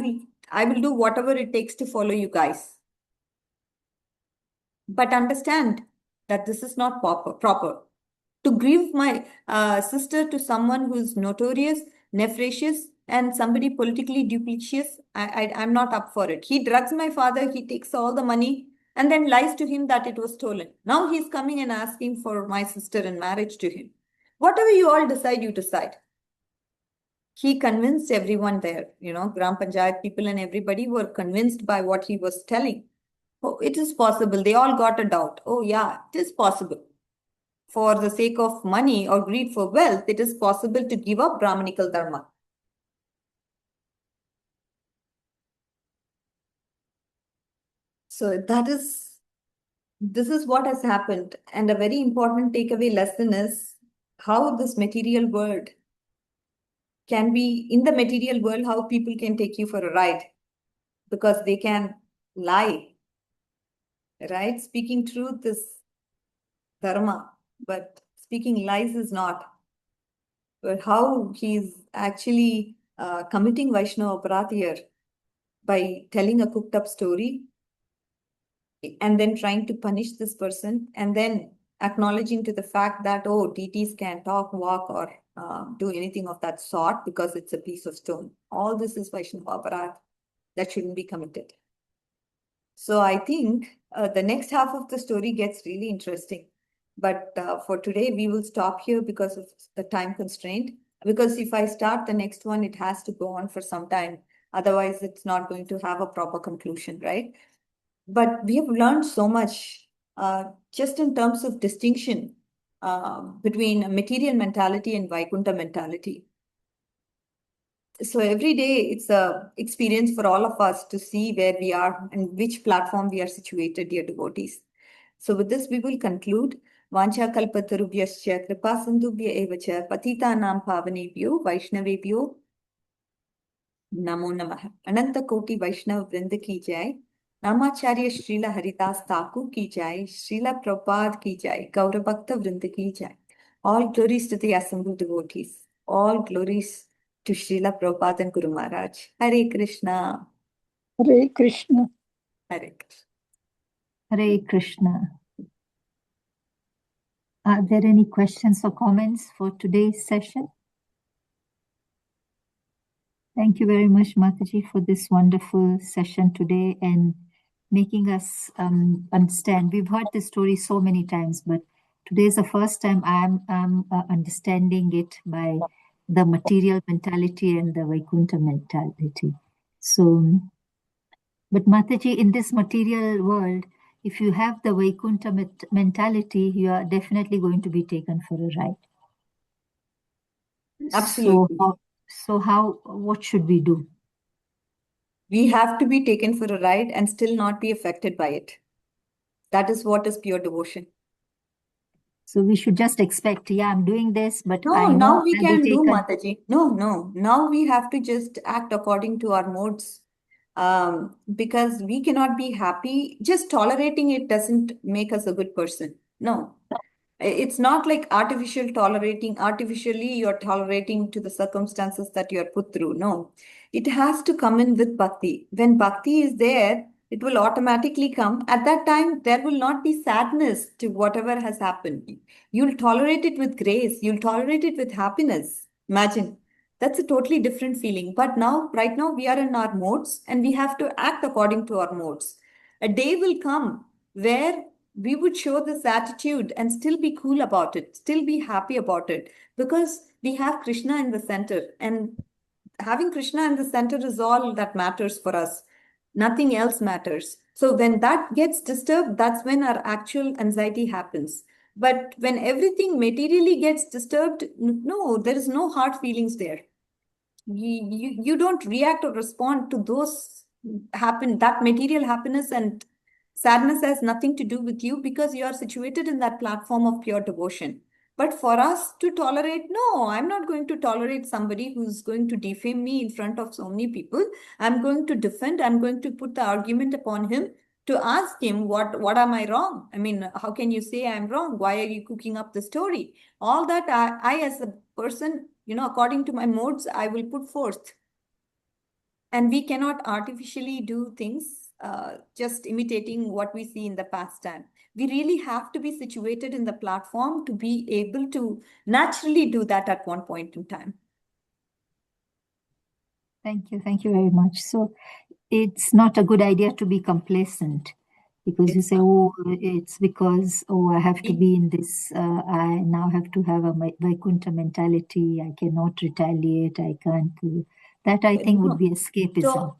will do whatever it takes to follow you guys. But understand that this is not proper. To give my sister to someone who is notorious, nefarious, and somebody politically duplicitous, I'm not up for it. He drugs my father, he takes all the money, and then lies to him that it was stolen. Now he's coming and asking for my sister in marriage to him. Whatever you all decide, you decide. He convinced everyone there, Gram Panchayat people and everybody were convinced by what he was telling. Oh, it is possible. They all got a doubt. Oh, yeah, it is possible. For the sake of money or greed for wealth, it is possible to give up Brahminical Dharma. So this is what has happened. And a very important takeaway lesson is how this material world can be, in the material world, how people can take you for a ride because they can lie, right? Speaking truth is dharma, but speaking lies is not. But how he's actually committing Vaishnava Aparadh here by telling a cooked up story and then trying to punish this person and then acknowledging to the fact that, oh, deities can talk, walk, or do anything of that sort because it's a piece of stone. All this is Vaishnava Aparadh that shouldn't be committed. So I think the next half of the story gets really interesting. But for today, we will stop here because of the time constraint. Because if I start the next one, it has to go on for some time. Otherwise, it's not going to have a proper conclusion, right? But we have learned so much just in terms of distinction between material mentality and Vaikuntha mentality. So every day it's a experience for all of us to see where we are and which platform we are situated, dear devotees. So with this, we will conclude. Vancha kalpatarubhyascha kripa sindhubhya eva cha patitanam pavanebhyo vaishnavebhyo नमो नमः। अनंत कोटि वैष्णव वृंद की जय। नामाचार्य श्रीला हरिदास ठाकुर की जय। श्रीला प्रभुपाद की जय। गौर भक्त वृंद की जय। All glories to the assembled devotees. All glories to Srila Prabhupada and Guru Maharaj. Hare Krishna. Hare Krishna. Hare Krishna. Hare Krishna. Are there any questions or comments for today's session? Thank you very much, Mataji, for this wonderful session today and making us understand. We've heard this story so many times, but today is the first time I'm understanding it by the material mentality and the Vaikuntha mentality. So, but Mataji, in this material world, if you have the Vaikuntha mentality, you are definitely going to be taken for a ride. Absolutely. What should we do? We have to be taken for a ride and still not be affected by it. That is what is pure devotion. So we should just expect, yeah, I'm doing this, but No, I know now we I'll be can do, taken. Mataji. No. Now we have to just act according to our modes. Because we cannot be happy. Just tolerating it doesn't make us a good person. No. It's not like artificially you're tolerating to the circumstances that you're put through. No, it has to come in with bhakti. When bhakti is there, it will automatically come. At that time, there will not be sadness to whatever has happened. You'll tolerate it with grace. You'll tolerate it with happiness. Imagine. That's a totally different feeling. But now, right now, we are in our modes and we have to act according to our modes. A day will come where we would show this attitude and still be cool about it, still be happy about it, because we have Krishna in the center. And having Krishna in the center is all that matters for us. Nothing else matters. So when that gets disturbed, that's when our actual anxiety happens. But when everything materially gets disturbed, no, there is no hard feelings there. You don't react or respond to those that material happiness and sadness has nothing to do with you because you are situated in that platform of pure devotion. But for us to tolerate, no, I'm not going to tolerate somebody who's going to defame me in front of so many people. I'm going to defend, I'm going to put the argument upon him to ask him what am I wrong? I mean, how can you say I'm wrong? Why are you cooking up the story? All that I as a person, according to my modes, I will put forth. And we cannot artificially do things just imitating what we see in the past time. We really have to be situated in the platform to be able to naturally do that at one point in time. Thank you very much. So it's not a good idea to be complacent because you say, it's because, I have to be in this, I now have to have a Vaikuntha mentality, I cannot retaliate, I can't do that. I think would be escapism. So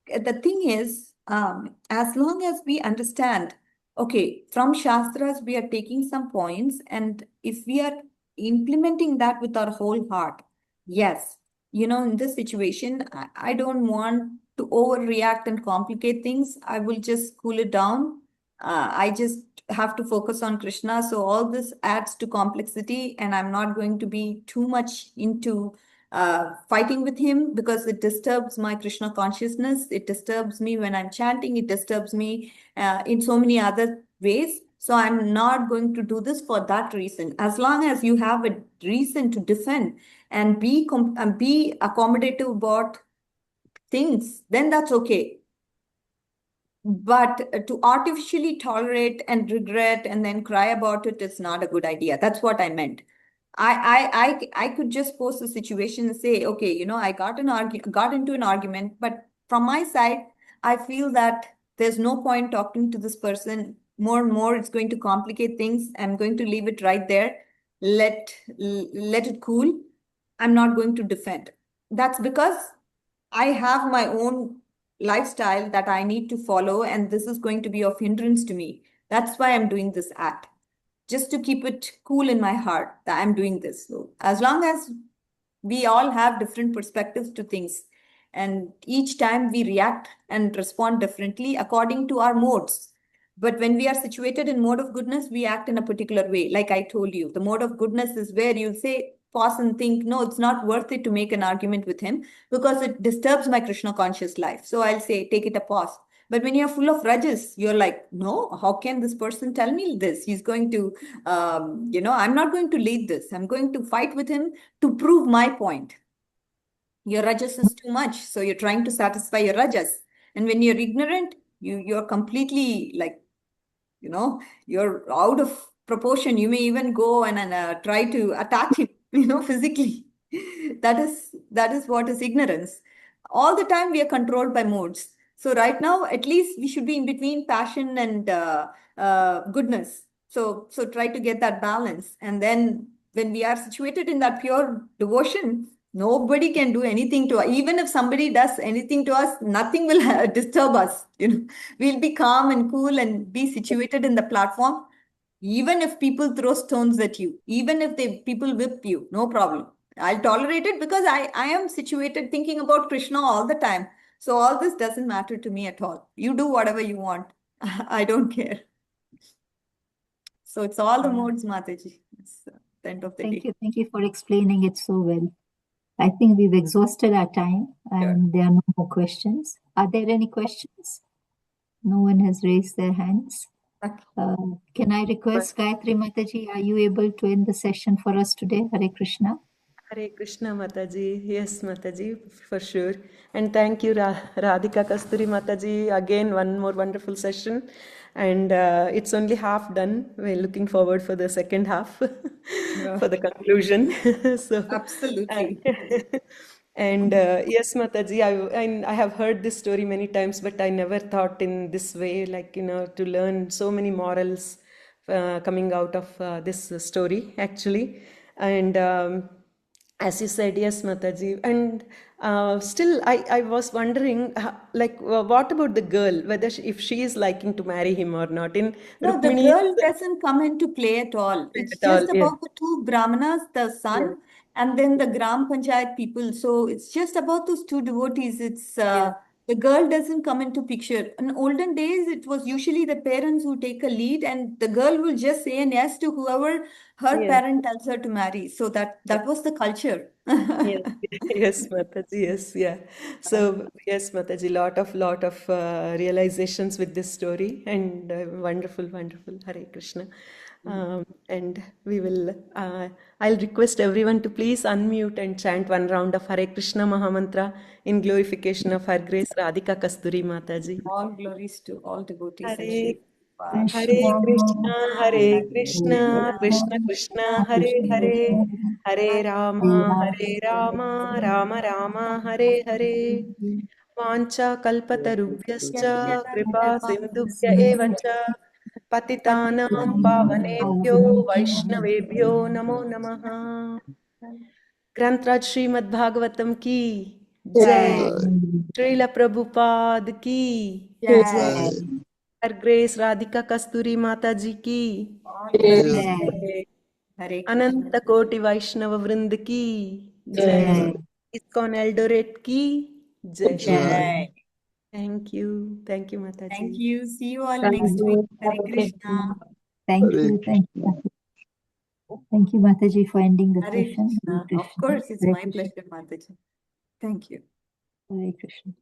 the thing is, as long as we understand, okay, from Shastras, we are taking some points, and if we are implementing that with our whole heart, yes, in this situation, I don't want to overreact and complicate things. I will just cool it down. I just have to focus on Krishna. So all this adds to complexity, and I'm not going to be too much into fighting with him because it disturbs my Krishna consciousness. It disturbs me when I'm chanting. It disturbs me in so many other ways. So I'm not going to do this for that reason. As long as you have a reason to defend and be accommodative about things, then that's okay. But to artificially tolerate and regret and then cry about it is not a good idea. That's what I meant. I could just pose the situation and say, okay, I got into an argument, but from my side, I feel that there's no point talking to this person more and more. It's going to complicate things. I'm going to leave it right there. Let it cool. I'm not going to defend. That's because I have my own lifestyle that I need to follow, and this is going to be of hindrance to me. That's why I'm doing this act, just to keep it cool in my heart that I'm doing this. So as long as We all have different perspectives to things. And each time we react and respond differently according to our modes. But when we are situated in mode of goodness, we act in a particular way. Like I told you, the mode of goodness is where you say, pause and think, no, it's not worth it to make an argument with him because it disturbs my Krishna conscious life. So I'll say, take it a pause. But when you're full of grudges, you're like, no, how can this person tell me this? He's going to, I'm not going to lead this. I'm going to fight with him to prove my point. Your rajas is too much. So you're trying to satisfy your rajas. And when you're ignorant, you're completely like, you're out of proportion. You may even go and try to attack him, physically. That is what is ignorance. All the time we are controlled by modes. So right now, at least we should be in between passion and goodness. So try to get that balance. And then when we are situated in that pure devotion, nobody can do anything to us. Even if somebody does anything to us, nothing will disturb us. We'll be calm and cool and be situated in the platform. Even if people throw stones at you, even if people whip you, no problem. I'll tolerate it because I am situated thinking about Krishna all the time. So all this doesn't matter to me at all. You do whatever you want. I don't care. So it's all the modes, Mataji. It's the end of the day. Thank you for explaining it so well. I think we've exhausted our time and there are no more questions. Are there any questions? No one has raised their hands. Can I request Gayatri Mataji, are you able to end the session for us today? Hare Krishna. Hare Krishna, Mataji. Yes, Mataji, for sure. And thank you, Radhika, Kasturi, Mataji. Again, one more wonderful session. And it's only half done. We're looking forward for the second half, for the conclusion. So Absolutely. And yes, Mataji, I have heard this story many times, but I never thought in this way, like, to learn so many morals coming out of this story, actually. And as you said, yes, Mataji. And still, I was wondering, what about the girl, whether if she is liking to marry him or not? In No, the Rukmini, girl doesn't come into play at all. It's at all, just yeah. about the two Brahmanas, the son, and then the Gram Panchayat people. So it's just about those two devotees. It's the girl doesn't come into picture. In olden days, it was usually the parents who take a lead, and the girl will just say an yes to whoever her parent tells her to marry. So that was the culture. Yes, yes, Mataji, yes, yeah. So yes, Mataji, lot of realizations with this story, and wonderful, wonderful. Hare Krishna. And we will. I'll request everyone to please unmute and chant one round of Hare Krishna Mahamantra in glorification of Her Grace Radhika Kasturi Mataji. All glories to all devotees and Hare Shri. Hare Krishna, Krishna Krishna, Hare Hare, Hare Rama, Rama Rama, Hare Hare. Vancha kalpatarubhyascha, kripa sindhubhya eva cha, patitanam pavanebhyo, vaishnavebhyo namo namaha. ग्रंथराज Shrimad Bhagavatam की जय, श्रील प्रभुपाद की Jai. हर grace Radhika कस्तूरी माता जी की, All glories to Hare Krishna. अनंत कोटि वैष्णव वृंद की जय, ISKCON एल्डोरेट की जय। Jai. थैंक यू माता जी। Thank you. See you all next week. Hare Krishna. Thank you. Thank you, Mataji, for ending the Hare session. Krishna. Of course, it's Hare my Krishna. pleasure, Mataji. Thank you. Hare Krishna.